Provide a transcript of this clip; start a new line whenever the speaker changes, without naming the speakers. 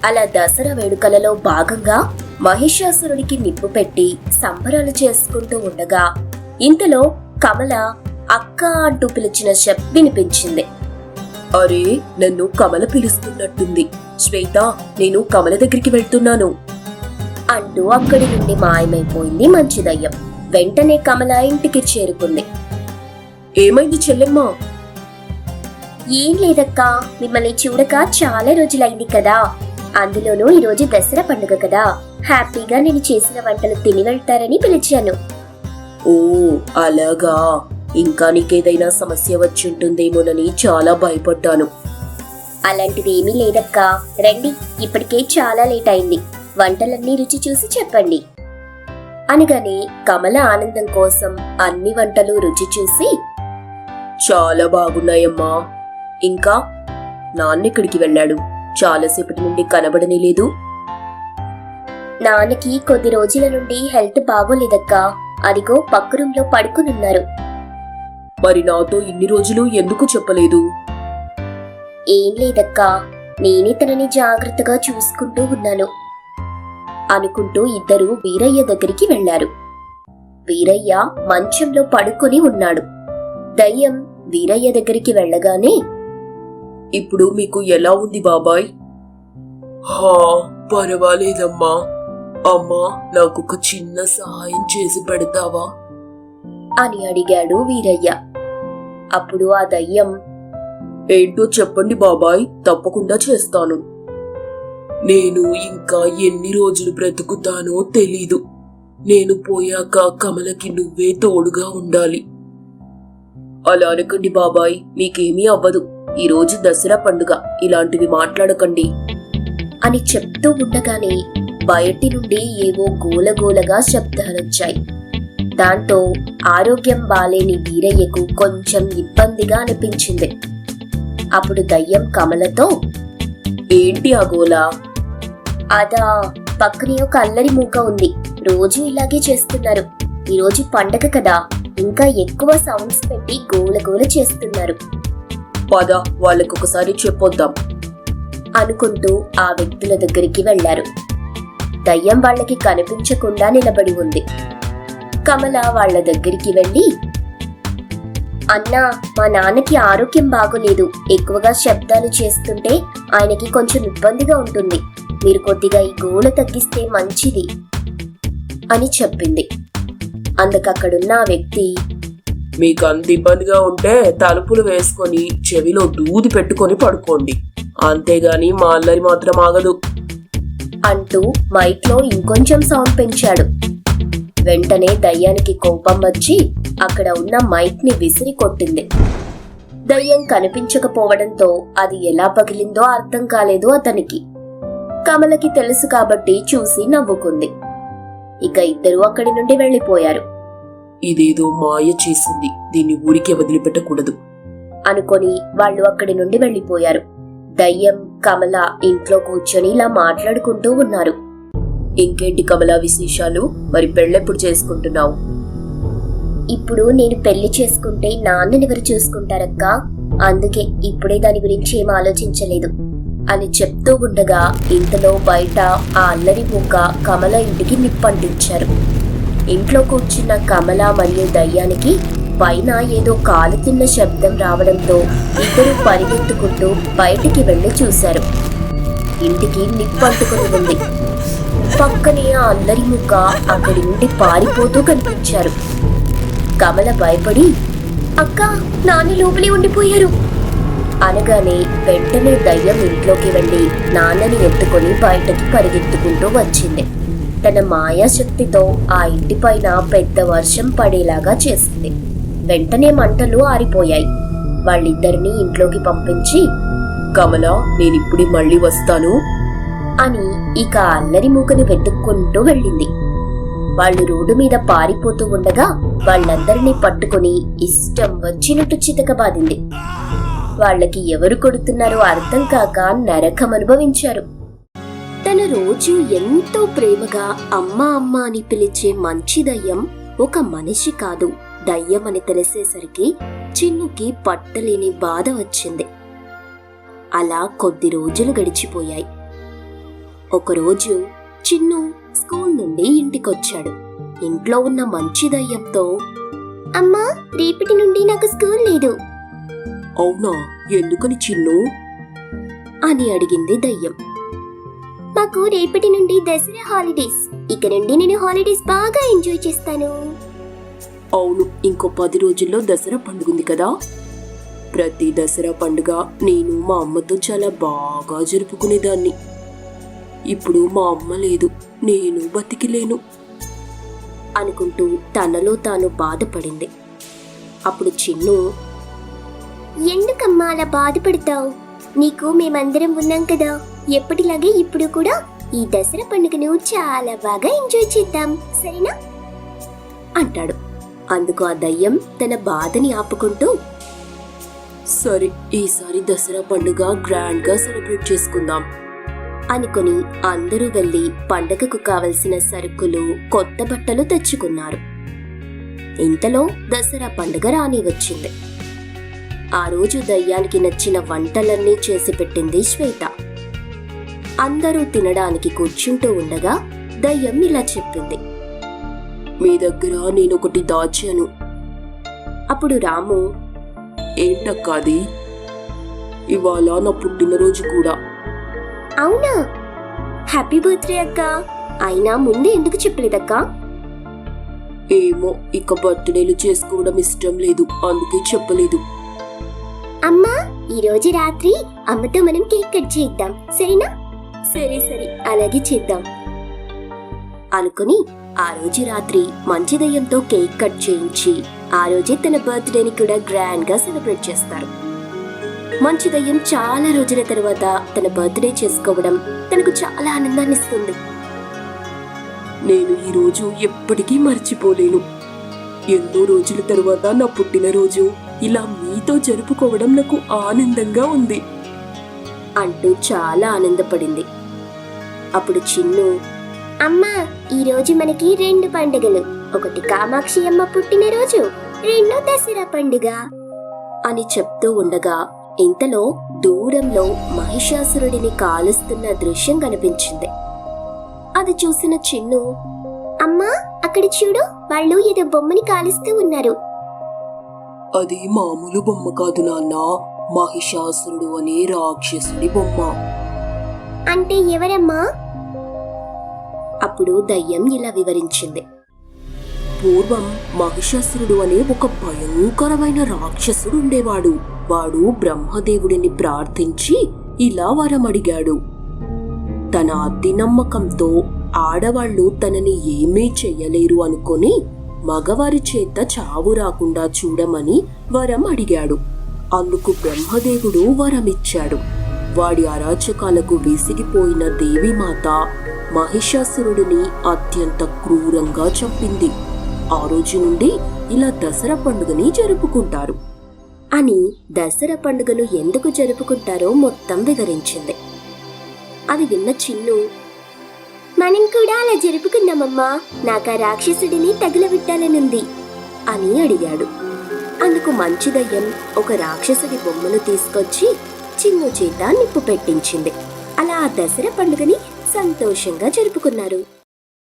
అలా దసరా వేడుకలలో భాగంగా మహిషాసురుడికి నిప్పు పెట్టి సంబరాలు చేసుకుంటూ ఉండగా ఇంతలో కమల అక్క అంటూ పిలిచిన శబ్దం వినిపించింది.
అరే, నన్ను కమల పిలుస్తున్నట్టుంది. శ్వేత, నేను కమల దగ్గరికి వెళ్తున్నాను
అంటూ అక్కడి నుండి మాయమైపోయింది మంచి దయ్యం. వెంటనే కమల ఇంటికి చేరుకుంది.
ఏమైంది చెల్లెమ్మా?
ఏం లేదక్కా, మిమ్మల్ని చూడక చాలా రోజులైంది కదా, అందులోనూ ఈరోజు దసరా పండుగ కదా, హ్యాపీగా నేను చేసిన వంటలు తిని వెళ్తారని పిలిచాను.
ఓ అలాగా, ఇంకా నీకేదైనా సమస్య వచ్చింటుందేమోనని చాలా భయపడ్డాను.
అలాంటిది ఏమీ లేదక్కా, రండి, ఇప్పటికే చాలా లేట్ అయింది, వంటలన్నీ రుచి చూసి చెప్పండి అనగానే కమల ఆనందం కోసం అన్ని వంటలు రుచి చూసి
చాలా బాగున్నాయమ్మా. ఇంకా నాన్నెక్కడికి వెళ్ళాడు? చాలాసేపటి నుండి కనబడనే లేదు.
నాన్నకి కొద్ది రోజుల నుండి హెల్త్ బాగోలేదక్కా, అదిగో పక్క రూంలో పడుకునున్నారు.
మరి నాతో ఇన్ని రోజులు ఎందుకు చెప్పలేదు?
ఏం లేదక్కా, నేనే తనని జాగ్రత్తగా చూసుకుంటూ ఉన్నాను అనుకుంటూ ఇద్దరూ వీరయ్య దగ్గరికి వెళ్లారు. వీరయ్య మంచంలో పడుకొని ఉన్నాడు. దయ్యం వీరయ్య దగ్గరికి వెళ్ళగానే,
ఇప్పుడు మీకు ఎలా ఉంది బాబాయ్? పర్వాలేదమ్మా. అమ్మా, నాకొక చిన్న సహాయం చేసి పెడతావా
అని అడిగాడు వీరయ్య. అప్పుడు ఆ దయ్యం,
ఏంటో చెప్పండి బాబాయ్, తప్పకుండా చేస్తాను. నేను ఇంకా ఎన్ని రోజులు బ్రతుకుతానో తెలీదు. నేను పోయాక కమలకి నువ్వే తోడుగా ఉండాలి. అలా అనకండి బాబాయ్, మీకేమీ అవ్వదు. ఈరోజు దసరా పండుగ, ఇలాంటివి మాట్లాడకండి
అని చెప్తూ ఉండగానే బయటి నుండి ఏవో గోలగోలగా శబ్దాలొచ్చాయి. దాంతో ఆరోగ్యం బాలేని వీరయ్యకు కొంచెం ఇబ్బందిగా అనిపించింది. అప్పుడు దయ్యం కమలతో,
ఏంటి ఆ గోలా?
అదా, పక్కనే ఒక అల్లరి మూక ఉంది, రోజు ఇలాగే చేస్తున్నారు. ఈరోజు పండగ కదా, ఇంకా ఎక్కువ సౌండ్స్ పెట్టి గోలగోల చేస్తున్నారు.
పద, వాళ్ళకొకసారి చెప్పొద్దాం
అనుకుంటూ ఆ వ్యక్తుల దగ్గరికి వెళ్లారు. దయ్యం వాళ్ళకి కనిపించకుండా నిలబడి ఉంది. కమల వాళ్ల దగ్గరికి వెళ్లి, అన్నా, మా నాన్నకి ఆరోగ్యం బాగోలేదు, ఎక్కువగా శబ్దాలు చేస్తుంటే ఆయనకి కొంచెం ఇబ్బందిగా ఉంటుంది, మీరు కొద్దిగా ఈ గోల తగ్గిస్తే మంచిది అని చెప్పింది. అందుకక్కడున్న ఆ వ్యక్తి,
మీకు అంత ఇబ్బందిగా ఉంటే తలుపులు వేసుకొని చెవిలో దూది పెట్టుకొని పడుకోండి, అంతేగాని మా అల్లరి మాత్రం ఆగదు
అంటూ మైక్లో ఇంకొంచెం సౌండ్ పెంచాడు. వెంటనే దయ్యానికి కోపం వచ్చి అక్కడ ఉన్న మైక్ ని విసిరి కొట్టింది. దయ్యం కనిపించకపోవడంతో అది ఎలా పగిలిందో అర్థం కాలేదు అతనికి. కమలకి తెలుసు కాబట్టి చూసి నవ్వుకుంది. ఇక ఇద్దరూ అక్కడి నుండి వెళ్లిపోయారు.
ఇదేదో మాయ చేసింది, దీన్ని ఊరికే వదిలిపెట్టకూడదు
అనుకొని వాళ్ళు అక్కడి నుండి వెళ్లిపోయారు. దయ్యం కమల ఇంట్లో కూర్చొని ఇలా మాట్లాడుకుంటూ ఉన్నారు.
ఇంకేంటి కమల విశేషాలు? మరి పెళ్ళెప్పుడు చేసుకుంటున్నావు?
ఇప్పుడు నేను పెళ్లి చేసుకుంటే నాన్ననెవరు చూసుకుంటారక్కా, అందుకే ఇప్పుడే దాని గురించి ఏం ఆలోచించలేదు అని చెప్తూ ఉండగా ఇంతలో బయట ఆ అల్లరి మూక కమల ఇంటికి నిప్పంటించారు. ఇంట్లో కూర్చున్న కమల మరియు దయ్యానికి పైన ఏదో కాలుతున్న శబ్దం రావడంతో ఇద్దరు పరిగెత్తుకుంటూ బయటికి వెళ్లి చూశారు. ఇంటికి నిప్పంటుకుని ఉంది. పక్కనే ఆ అల్లరి ముక్క అక్కడి నుండి పారిపోతూ కనిపించారు. కమల భయపడి, అక్క, నాన్న లోపలే ఉండిపోయారు అనగానే వెంటనే దయ్యం ఇంట్లోకి వెళ్లి నాన్నని ఎత్తుకొని బయటకి పరిగెత్తుకుంటూ వచ్చింది. తన మాయాశక్తితో ఆ ఇంటిపైన పెద్ద వర్షం పడేలాగా చేసింది. వెంటనే మంటలు ఆరిపోయాయి. వాళ్ళిద్దరినీ ఇంట్లోకి పంపించి,
కమల, నేనిప్పుడే మళ్ళీ వస్తాను
అని ఇక అల్లరి మూకని వెతుక్కుంటూ వెళ్ళింది. వాళ్ళు రోడ్డు మీద పారిపోతూ ఉండగా వాళ్ళందరినీ పట్టుకుని ఇష్టం వచ్చినట్టు చితకబాదింది. వాళ్ళకి ఎవరు కొడుతున్నారో అర్థం కాక నరకం అనుభవించారు. తన రోజు ఎంతో ప్రేమగా అమ్మ అమ్మ అని పిలిచే మంచి దయ్యం ఒక మనిషి కాదు, దయ్యం అని తెలిసేసరికి చిన్నుకి పట్టలేని బాధ వచ్చింది. అలా కొద్ది రోజులు గడిచిపోయాయి. ఒకరోజు చిన్ను స్కూల్ నుండి ఇంటికొచ్చాడు. ఇంట్లో ఉన్న మంచి దయ్యంతో, అమ్మా, రేపటి నుండి నాకు స్కూల్ లేదు.
అవునా, ఎందుకని చిన్ను?
అని అడిగింది దయ్యం. మాకు రేపటి నుండి దసరా హాలిడేస్. ఇక నుండి నేను హాలిడేస్ బాగా ఎంజాయ్ చేస్తాను.
అవును, ఇంకో 10 రోజుల్లో దసరా పండుగుంది కదా. ప్రతి దసరా పండుగ నేను మా అమ్మతో చాలా బాగా జరుపుకునేదాన్ని. ఇప్పుడు మా అమ్మ లేదు, నేను బతికిలేను
అనుకుంటూ తనలో తాను బాధపడింది. అప్పుడు చిన్ను, ఎందుకమ్మా అలా బాధపడతావు? నీకు మేమందరం ఉన్నాం కదా. ఎప్పటిలాగే ఇప్పుడు కూడా ఈ దసరా పండుగను చాలా బాగా ఎంజాయ్ చేద్దాం, సరేనా అంటాడు. అందుకు ఆ దయ్యం తన బాధని ఆపుకుంటూ,
సరే, ఈసారి దసరా పండుగ గ్రాండ్ గా సెలబ్రేట్ చేసుకుందాం
అనుకుని అందరూ వెళ్లి పండగకు కావలసిన సరుకులు, కొత్త బట్టలు తెచ్చుకున్నారు. ఇంతలో దసరా పండుగ రాని వచ్చింది. ఆ రోజు దయ్యానికి నచ్చిన వంటలన్నీ చేసి పెట్టింది శ్వేత. అందరూ తినడానికి కూర్చుంటూ ఉండగా దయ్యం ఇలా చెప్పింది,
మీ దగ్గర నేనొకటి దాచాను.
అప్పుడు రాము,
ఏంటక్కాది? ఇవాళ నా పుట్టినరోజు కూడా.
అవునా, హ్యాపీ బర్త్డే అక్క. అయినా ముందే ఎందుకు చెప్పలేదక్కా?
ఏమో, ఇక బర్త్డేలు చేసుకోవడం ఇష్టం లేదు, అందుకే చెప్పలేదు.
అమ్మా, ఈ రోజు రాత్రి అమ్మతో మనం కేక్ కట్ చేద్దాం, సరేనా? సరే సరే, అలాగే చేద్దాం అనుకుని ఆ రోజు రాత్రి మంచి దయ్యంతో కేక్ కట్ చేయించి ఆ రోజే తన బర్త్డేని కూడా గ్రాండ్ గా సెలబ్రేట్ చేస్తారు. మంచి దయ్యం చాలా రోజుల తర్వాత తన బర్త్డే చేసుకోవడం తనకు చాలా ఆనందాన్ని ఇస్తుంది.
నేను ఈ రోజు ఎప్పటికీ మర్చిపోలేను. ఎన్నో రోజుల తర్వాత నా పుట్టినరోజు ఇలా మీతో జరుపుకోవడం నాకు ఆనందంగా ఉంది
అంటూ చాలా ఆనందపడింది. అప్పుడు చిన్ను, అమ్మా, ఈ రోజు మనకి 2 పండుగలు. ఒకటి కామాక్షి అమ్మ పుట్టినరోజు, 2 దసరా పండుగ అని చెప్తూ ఉండగా ఇంతలో దూరంలో మహిషాసురుడిని కాలుస్తున్న దృశ్యం కనిపించింది. అది చూసిన చిన్ను, అమ్మా, అక్కడ చూడు, వాళ్ళు ఏదో బొమ్మని కాలుస్తూ ఉన్నారు.
అది మామూలు బొమ్మ కాదు నాన్న, మహిషాసురుడు అనే రాక్షసుడి బొమ్మ.
అంటే ఎవరమ్మా? అప్పుడు దయ్యం ఇలా వివరించింది.
పూర్వం మహిషాసురుడు అనే ఒక భయంకరమైన రాక్షసుడు ఉండేవాడు. వాడు బ్రహ్మదేవుడిని ప్రార్థించి ఇలా వరం అడిగాడు. తన అతి నమ్మకంతో ఆడవాళ్లు తనని ఏమీ చెయ్యలేరు అనుకొని మగవారి చేత చావు రాకుండా చూడమని వరం అడిగాడు. అందుకు బ్రహ్మదేవుడు వరమిచ్చాడు. వాడి అరాచకాలకు విసిగిపోయిన దేవీమాత మహిషాసురుడిని అత్యంత క్రూరంగా చంపింది. ఆ రోజు నుండి ఇలా దసరా పండుగని జరుపుకుంటారు
అని దసరా పండుగను ఎందుకు జరుపుకుంటారో మొత్తం వివరించింది. అది విన్న చిన్ను, మనం కూడా అలా జరుపుకుందామమ్మా, నాకు ఆ రాక్షసుడిని తగులబెట్టాలనుంది అని అడిగాడు. అందుకు మంచి దయ్యం ఒక రాక్షసుడి బొమ్మను తీసుకొచ్చి చిన్ను చేత నిప్పు పెట్టించింది. అలా ఆ దసరా పండుగని సంతోషంగా జరుపుకున్నారు.